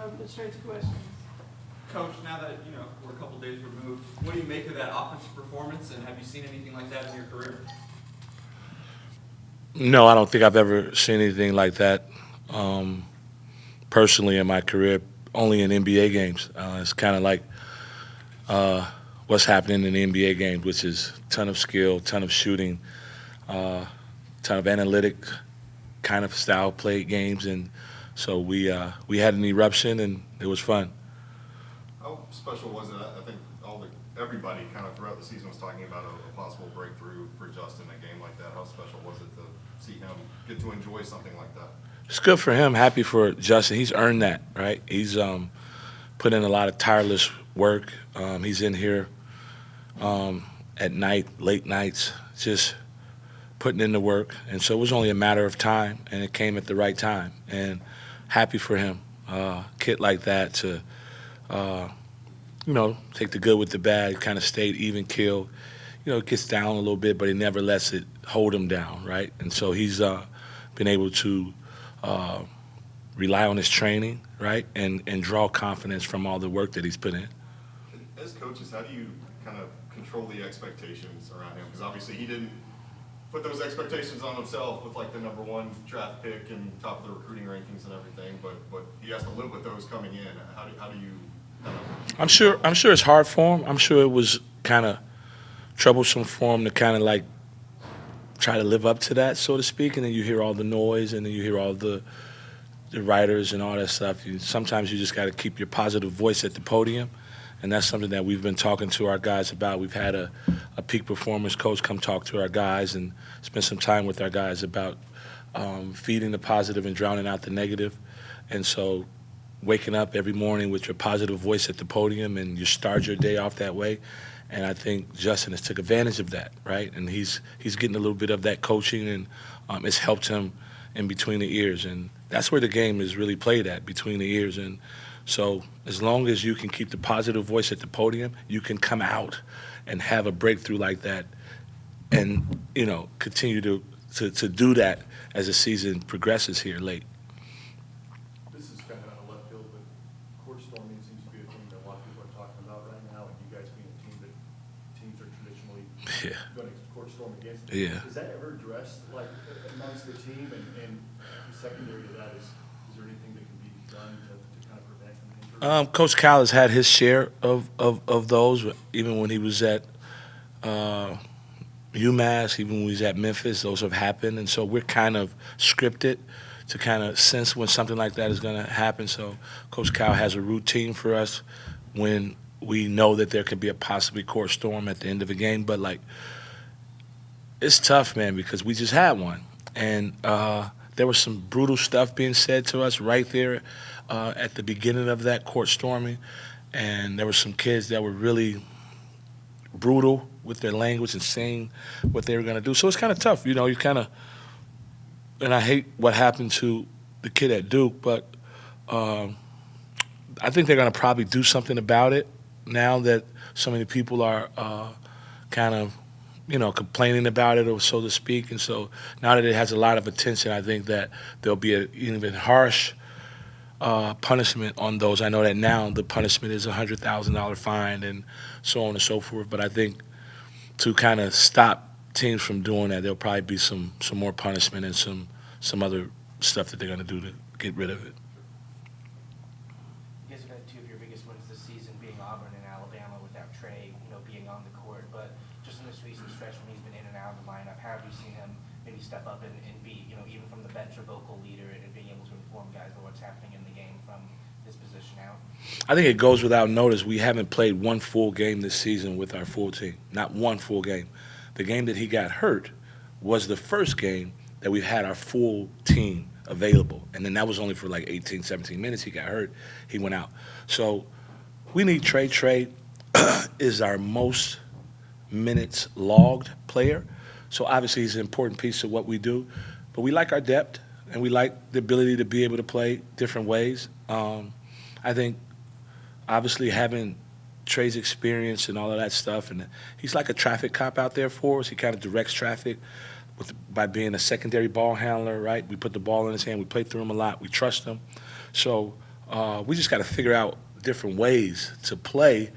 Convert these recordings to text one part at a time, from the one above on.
open it straight to questions. Coach, now that we're a couple days removed, what do you make of that offensive performance, and have you seen anything like that in your career? No, I don't think I've ever seen anything like that personally in my career. Only in NBA games. It's kind of like uh, what's happening in the NBA games, which is ton of skill, ton of shooting, uh, ton of analytic kind of style play games, and so we had an eruption and it was fun. How special was it? I think everybody kind of throughout the season was talking about a possible breakthrough for Justin in a game like that. How special was it to see him get to enjoy something like that? It's good for him. Happy for Justin. He's earned that, right? He's put in a lot of tireless work. He's in here at night, late nights, just putting in the work. And so it was only a matter of time, and it came at the right time. And happy for him. Kid like that to, uh, take the good with the bad, kind of stayed even keel. Gets down a little bit, but he never lets it hold him down, right? And so he's been able to uh, rely on his training, right, and draw confidence from all the work that he's put in. As coaches, how do you kind of control the expectations around him? Because obviously he didn't put those expectations on himself with like the #1 draft pick and top of the recruiting rankings and everything, but he has to live with those coming in. How do you? I'm sure it's hard for him. I'm sure it was kind of troublesome for him to kind of like try to live up to that, so to speak. And then you hear all the noise, and then you hear all the writers and all that stuff. Sometimes you just got to keep your positive voice at the podium, and that's something that we've been talking to our guys about. We've had a peak performance coach come talk to our guys and spend some time with our guys about feeding the positive and drowning out the negative. And so waking up every morning with your positive voice at the podium and you start your day off that way. And I think Justin has took advantage of that, right? And he's getting a little bit of that coaching, and it's helped him in between the ears. And that's where the game is really played at, between the ears. And so as long as you can keep the positive voice at the podium, you can come out and have a breakthrough like that and, continue to do that as the season progresses here late. This is kind of out of left field, but court storming seems to be a thing that a lot of people are talking about right now, and you guys being a team that teams are traditionally going to court storm against. Yeah. Is that ever addressed, like, amongst the team? And secondary to that, is there anything that can be done to kind of prevent an injury? Coach Cal has had his share of those, even when he was at UMass, even when he was at Memphis, those have happened. And so we're kind of scripted to kind of sense when something like that is going to happen. So Coach Cal has a routine for us when we know that there could be a possibly court storm at the end of a game. But, like, it's tough, man, because we just had one. And there was some brutal stuff being said to us right there at the beginning of that court storming. And there were some kids that were really brutal with their language and saying what they were going to do. So it's kind of tough. You kind of – and I hate what happened to the kid at Duke, but I think they're going to probably do something about it now that so many people are kind of – complaining about it, or so to speak. And so now that it has a lot of attention, I think that there'll be an even harsh punishment on those. I know that now the punishment is a $100,000 fine and so on and so forth. But I think to kind of stop teams from doing that, there'll probably be some more punishment and some other stuff that they're going to do to get rid of it. You guys have had two of your biggest wins this season, being Auburn and Alabama, without Trey, being on the court. But just in this recent stretch when he's been in and out of the lineup, how have you seen him maybe step up and be, even from the bench, a vocal leader and being able to inform guys of what's happening in the game from his position out? I think it goes without notice. We haven't played one full game this season with our full team. Not one full game. The game that he got hurt was the first game that we've had our full team available. And then that was only for like 18, 17 minutes. He got hurt. He went out. So we need Trey. Trey is our most minutes logged player. So obviously he's an important piece of what we do. But we like our depth, and we like the ability to be able to play different ways. I think obviously having Trey's experience and all of that stuff, and he's like a traffic cop out there for us. He kind of directs traffic by being a secondary ball handler, right? We put the ball in his hand. We play through him a lot. We trust him. So We just got to figure out different ways to play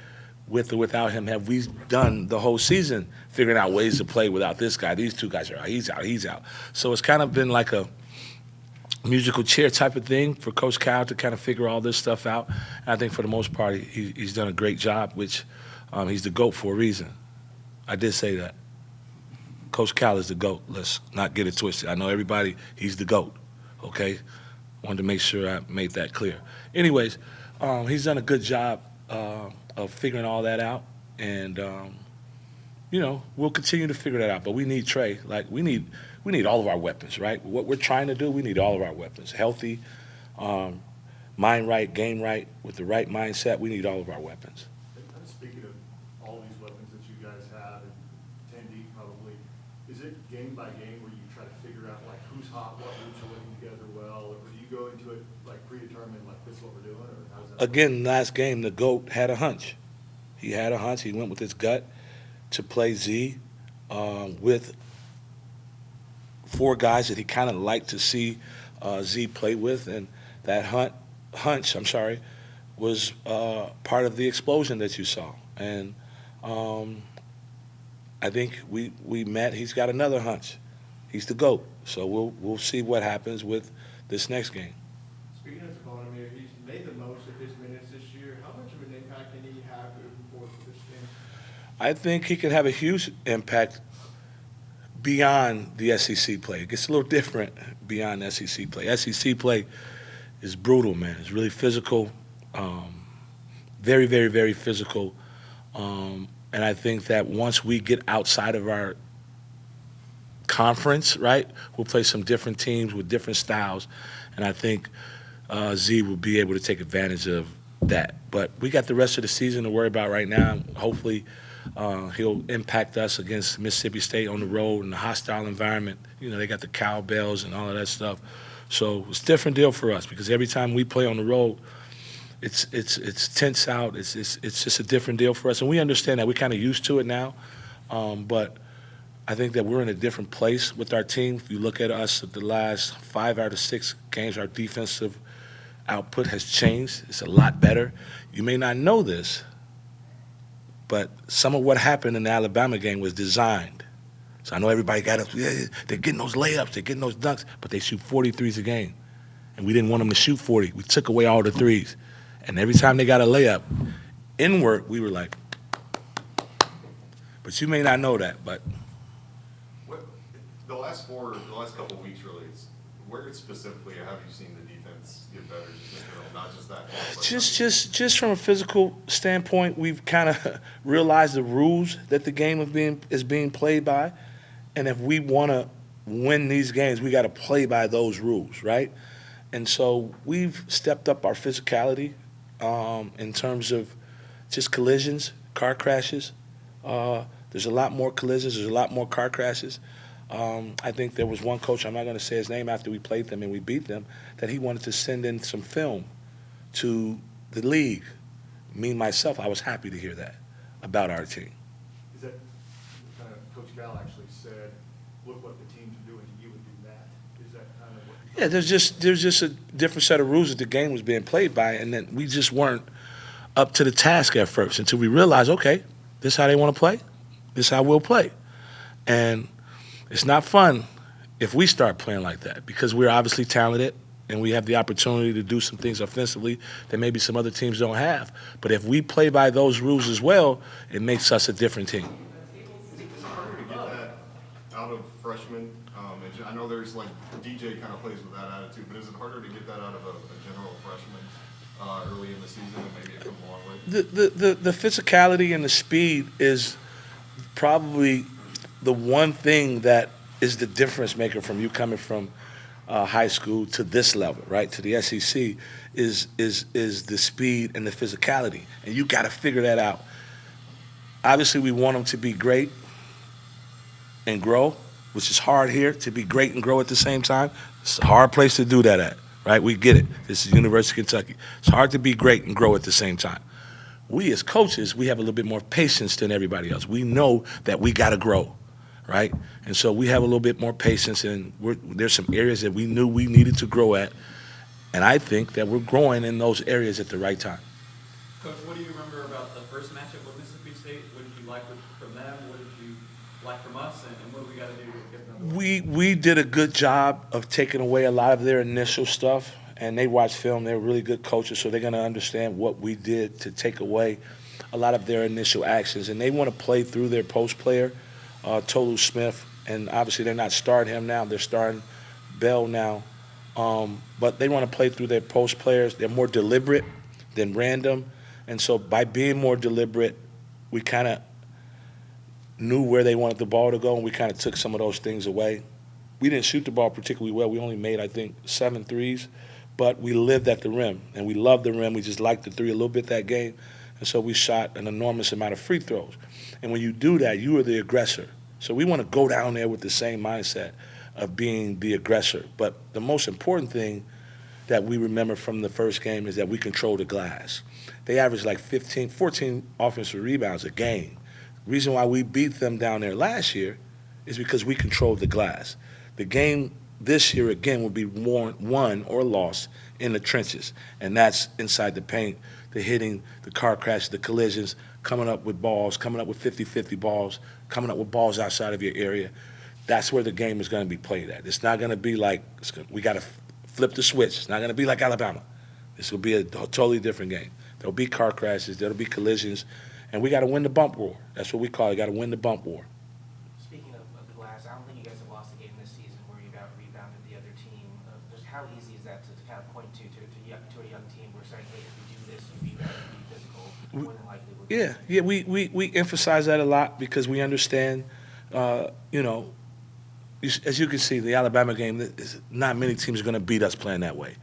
with or without him. Have we done the whole season figuring out ways to play without this guy? These two guys are out. He's out. He's out. So it's kind of been like a musical chair type of thing for Coach Cal to kind of figure all this stuff out. And I think for the most part, he's done a great job, which he's the GOAT for a reason. I did say that. Coach Cal is the GOAT. Let's not get it twisted. I know everybody, he's the GOAT, okay? Wanted to make sure I made that clear. Anyways, he's done a good job of figuring all that out. And, we'll continue to figure that out. But we need Trey. Like, we need all of our weapons, right? What we're trying to do, we need all of our weapons. Healthy, mind right, game right, with the right mindset, we need all of our weapons. And speaking of all these weapons that you guys have, and 10 deep probably, is it game by game where you try to figure out like who's hot, what moves are working together well, or do you go into it like predetermined, like this is what we're doing, or how does that work? Again, last game, the GOAT had a hunch. He had a hunch. He went with his gut to play Z with 4 guys that he kind of liked to see Z play with, and that hunch, was part of the explosion that you saw. And I think we met. He's got another hunch. He's the GOAT. So we'll see what happens with this next game. Speaking of Coleman, he's made the most of his minutes this year. How much of an impact can he have moving forward for this team? I think he can have a huge impact beyond the SEC play. It gets a little different beyond SEC play. SEC play is brutal, man. It's really physical, very, very, very physical. And I think that once we get outside of our conference, right, we'll play some different teams with different styles. And I think Z will be able to take advantage of that. But we got the rest of the season to worry about right now. Hopefully he'll impact us against Mississippi State on the road in a hostile environment. They got the cowbells and all of that stuff. So it's a different deal for us because every time we play on the road, it's tense out. It's just a different deal for us, and we understand that. We're kind of used to it now, but I think that we're in a different place with our team. If you look at us at the last 5 out of 6 games, our defensive output has changed. It's a lot better. You may not know this, but some of what happened in the Alabama game was designed. So I know everybody got up, yeah, they're getting those layups, they're getting those dunks, but they shoot 40 threes a game. And we didn't want them to shoot 40. We took away all the threes. And every time they got a layup, in work, we were like, but you may not know that, but. The last couple of weeks really, where specifically have you seen the defense get better, just in general, not just that game? Just from a physical standpoint, we've kind of realized the rules that the game is being played by. And if we want to win these games, we got to play by those rules, right? And so we've stepped up our physicality in terms of just collisions, car crashes. There's a lot more collisions. There's a lot more car crashes. I think there was one coach, I'm not going to say his name, after we played them and we beat them, that he wanted to send in some film to the league. Me, myself, I was happy to hear that about our team. Is that kind of Coach Cal actually said, look what the teams are doing, you would do that? Is that kind of what? Yeah, there's just a different set of rules that the game was being played by, and then we just weren't up to the task at first until we realized, okay, this is how they want to play. This is how we'll play. And it's not fun if we start playing like that because we're obviously talented and we have the opportunity to do some things offensively that maybe some other teams don't have. But if we play by those rules as well, it makes us a different team. Is it harder to get that out of freshmen? I know there's like DJ kind of plays with that attitude, but is it harder to get that out of a general freshman early in the season and maybe it comes along with? The physicality and the speed is probably the one thing that is the difference maker from you coming from high school to this level, right, to the SEC, is the speed and the physicality. And you got to figure that out. Obviously, we want them to be great and grow, which is hard here, to be great and grow at the same time. It's a hard place to do that at, right? We get it. This is University of Kentucky. It's hard to be great and grow at the same time. We as coaches, we have a little bit more patience than everybody else. We know that we got to grow, right? And so we have a little bit more patience, and there's some areas that we knew we needed to grow at, And I think that we're growing in those areas at the right time. Coach, what do you remember about the first matchup with Mississippi State? What did you like from them? What did you like from us? And what do we got to do to get another one? We did a good job of taking away a lot of their initial stuff, and they watch film. They're really good coaches, so they're going to understand what we did to take away a lot of their initial actions. And they want to play through their post player, Tolu Smith, and obviously they're not starting him now. They're starting Bell now. But they want to play through their post players. They're more deliberate than random. And so by being more deliberate, we kind of knew where they wanted the ball to go, and we kind of took some of those things away. We didn't shoot the ball particularly well. We only made, I think, 7 threes, but we lived at the rim, and we loved the rim. We just liked the three a little bit that game, and so we shot an enormous amount of free throws. And when you do that, you are the aggressor. So we want to go down there with the same mindset of being the aggressor. But the most important thing that we remember from the first game is that we control the glass. They averaged like 14 offensive rebounds a game. The reason why we beat them down there last year is because we controlled the glass. The game this year, again, will be won or lost in the trenches, and that's inside the paint, the hitting, the car crashes, the collisions, coming up with balls, coming up with 50-50 balls, coming up with balls outside of your area. That's where the game is going to be played at. It's not going to be like we got to flip the switch. It's not going to be like Alabama. This will be a totally different game. There'll be car crashes. There'll be collisions. And we got to win the bump war. That's what we call it. Got to win the bump war. Speaking of the glass, I don't think you guys have lost a game this season where you've out-rebounded the other team. Just how easy is that to kind of point to a young team where saying, hey, if we do this, you rebound, you be physical, more than likely we'll get it. Yeah, we emphasize that a lot because we understand, as you can see, the Alabama game, not many teams are going to beat us playing that way.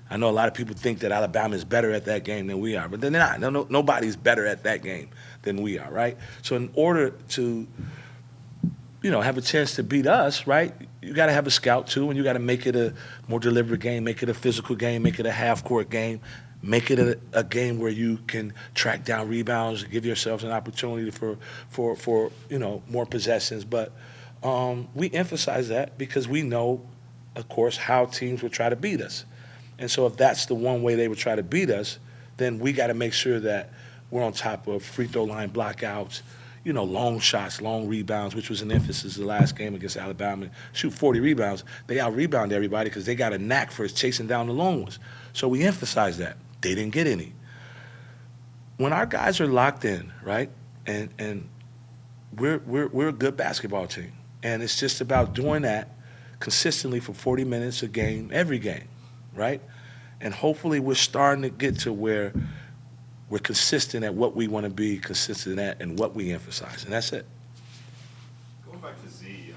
I know a lot of people think that Alabama is better at that game than we are, but they're not. Nobody's better at that game than we are, right? So in order to, have a chance to beat us, right, you got to have a scout too, and you got to make it a more deliberate game, make it a physical game, make it a half-court game, make it a game where you can track down rebounds, give yourselves an opportunity for more possessions. But we emphasize that because we know, of course, how teams will try to beat us. And so if that's the one way they would try to beat us, then we got to make sure that we're on top of free throw line blockouts, long shots, long rebounds, which was an emphasis the last game against Alabama. Shoot 40 rebounds. They out-rebound everybody because they got a knack for chasing down the long ones. So we emphasize that. They didn't get any. When our guys are locked in, right, and we're a good basketball team, and it's just about doing that consistently for 40 minutes a game, every game, right? And hopefully we're starting to get to where we're consistent at what we want to be consistent at and what we emphasize, and that's it. Going back to Z,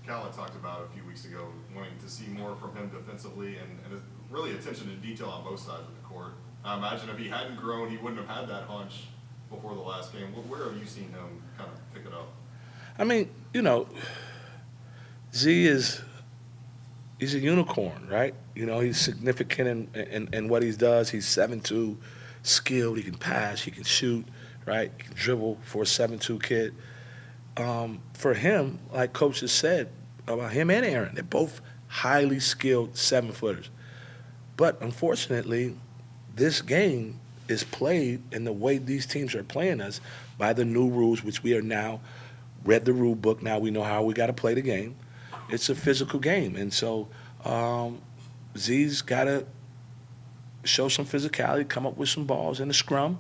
Cal had talked about a few weeks ago wanting to see more from him defensively and really attention to detail on both sides of the court. I imagine if he hadn't grown, he wouldn't have had that hunch before the last game. Where have you seen him kind of pick it up? I mean, he's a unicorn, right? He's significant in what he does. He's 7'2", skilled. He can pass. He can shoot, right? He can dribble for a 7'2" kid. For him, like Coach has said about him and Aaron, they're both highly skilled 7-footers. But unfortunately, this game is played in the way these teams are playing us by the new rules, which we are now read the rule book. Now we know how we got to play the game. It's a physical game, and so Z's got to show some physicality, come up with some balls in the scrum,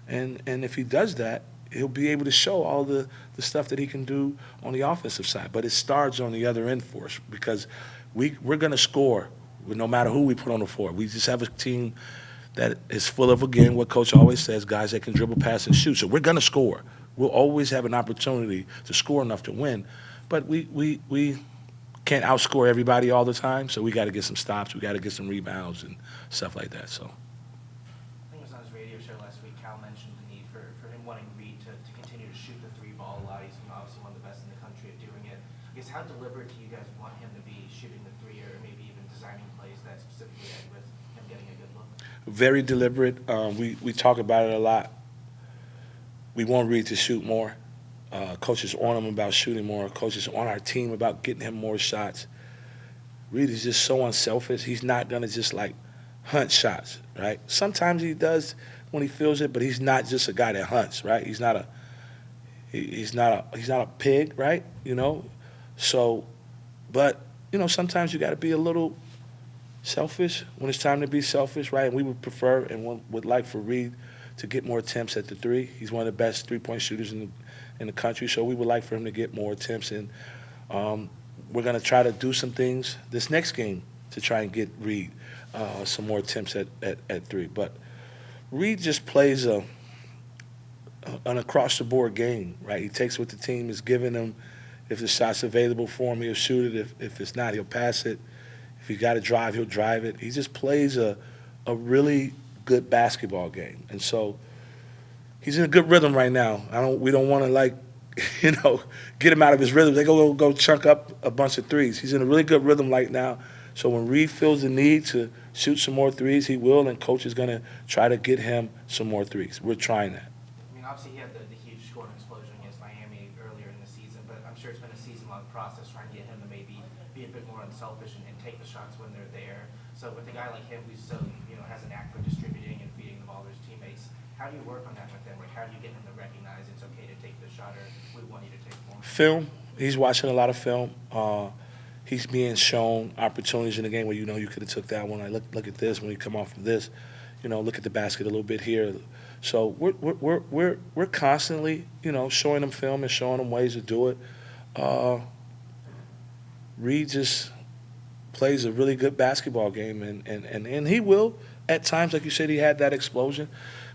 and if he does that, he'll be able to show all the stuff that he can do on the offensive side. But it starts on the other end for us because we're going to score no matter who we put on the floor. We just have a team that is full of, again, what Coach always says, guys that can dribble, pass, and shoot. So we're going to score. We'll always have an opportunity to score enough to win. But we can't outscore everybody all the time, so we got to get some stops. We got to get some rebounds and stuff like that. So. I think it was on his radio show last week, Cal mentioned the need for him wanting Reed to continue to shoot the three ball a lot. He's obviously one of the best in the country at doing it. I guess how deliberate do you guys want him to be shooting the three, or maybe even designing plays that specifically end with him getting a good look? Very deliberate. We talk about it a lot. We want Reed to shoot more. Coaches on him about shooting more. Coaches on our team about getting him more shots. Reed is just so unselfish. He's not going to just hunt shots, right? Sometimes he does when he feels it, but he's not just a guy that hunts, right? He's not a pig, right? So, but sometimes you got to be a little selfish when it's time to be selfish, right? And we would prefer and would like for Reed to get more attempts at the three. He's one of the best three-point shooters in the country, so we would like for him to get more attempts. And we're going to try to do some things this next game to try and get Reed some more attempts at three. But Reed just plays an across-the-board game, right? He takes what the team is giving him. If the shot's available for him, he'll shoot it. If it's not, he'll pass it. If he got to drive, he'll drive it. He just plays a really good basketball game. And so he's in a good rhythm right now. We don't want to get him out of his rhythm. They go chunk up a bunch of threes. He's in a really good rhythm right now. So when Reed feels the need to shoot some more threes, he will, and coach is going to try to get him some more threes. We're trying that. I mean, obviously he had the huge scoring explosion against Miami earlier in the season, but I'm sure it's been a season-long process trying to get him to maybe be a bit more unselfish and take the shots when they're there. So with a guy like him who's so, has an knack for distributing and feeding the ball to his teammates, how do you work on that with them? Like, how do you get him to recognize it's okay to take the shot, or we want you to take more? Film. He's watching a lot of film. He's being shown opportunities in the game where you could have took that one. Like, look at this when you come off of this. Look at the basket a little bit here. So we're constantly showing them film and showing them ways to do it. Reed just plays a really good basketball game, and he will at times, like you said, he had that explosion.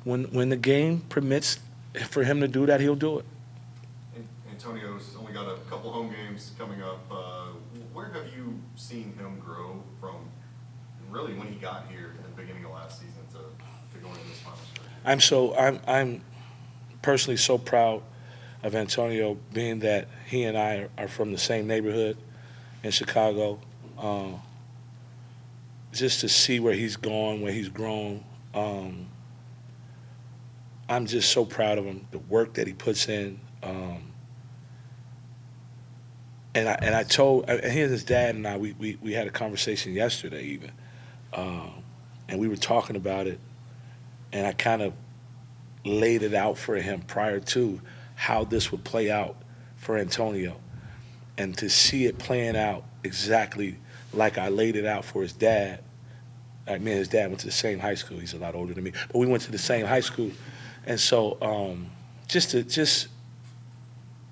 When the game permits for him to do that, he'll do it. Antonio's only got a couple home games coming up. Where have you seen him grow from really when he got here at the beginning of last season to going into this final stretch? I'm personally so proud of Antonio, being that he and I are from the same neighborhood in Chicago. Just to see where he's gone, where he's grown, I'm just so proud of him, the work that he puts in. And he and his dad and I, we had a conversation yesterday even, and we were talking about it, and I kind of laid it out for him prior to how this would play out for Antonio, and to see it playing out exactly like I laid it out for his dad. Like, me and his dad went to the same high school. He's a lot older than me, but we went to the same high school, and so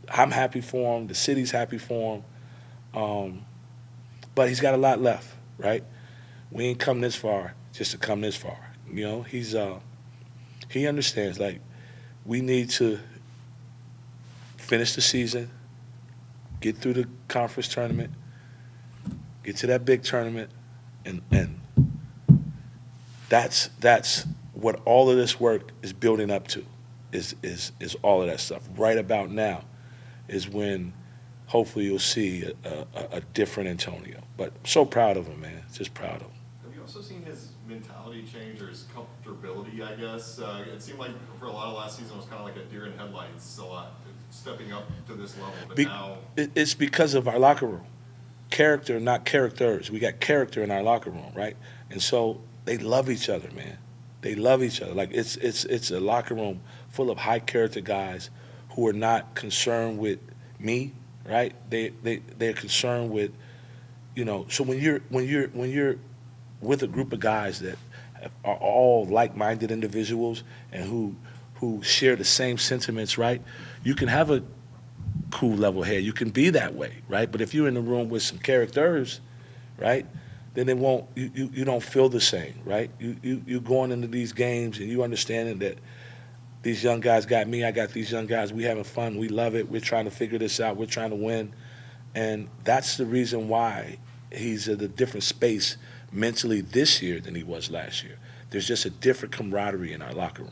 I'm happy for him. The city's happy for him. But he's got a lot left, right? We ain't come this far just to come this far. He understands, like, we need to finish the season, get through the conference tournament, get to that big tournament, and that's what all of this work is building up to, is all of that stuff. Right about now is when hopefully you'll see a different Antonio. But I'm so proud of him, man. Just proud of him. Have you also seen his mentality change, or his comfortability, I guess? It seemed like for a lot of last season it was kind of like a deer in headlights a lot, stepping up to this level. But now it's because of our locker room. Character, not characters. We got character in our locker room, right? And so they love each other, man. They love each other. Like, it's a locker room full of high character guys who are not concerned with me, right? They're concerned with, So when you're with a group of guys that are all like-minded individuals and who share the same sentiments, right? You can have a cool level head. You can be that way, right? But if you're in the room with some characters, right, then it won't. You don't feel the same, right? You going into these games and you understanding that these young guys got me, I got these young guys, we having fun, we love it, we're trying to figure this out, we're trying to win. And that's the reason why he's at a different space mentally this year than he was last year. There's just a different camaraderie in our locker room.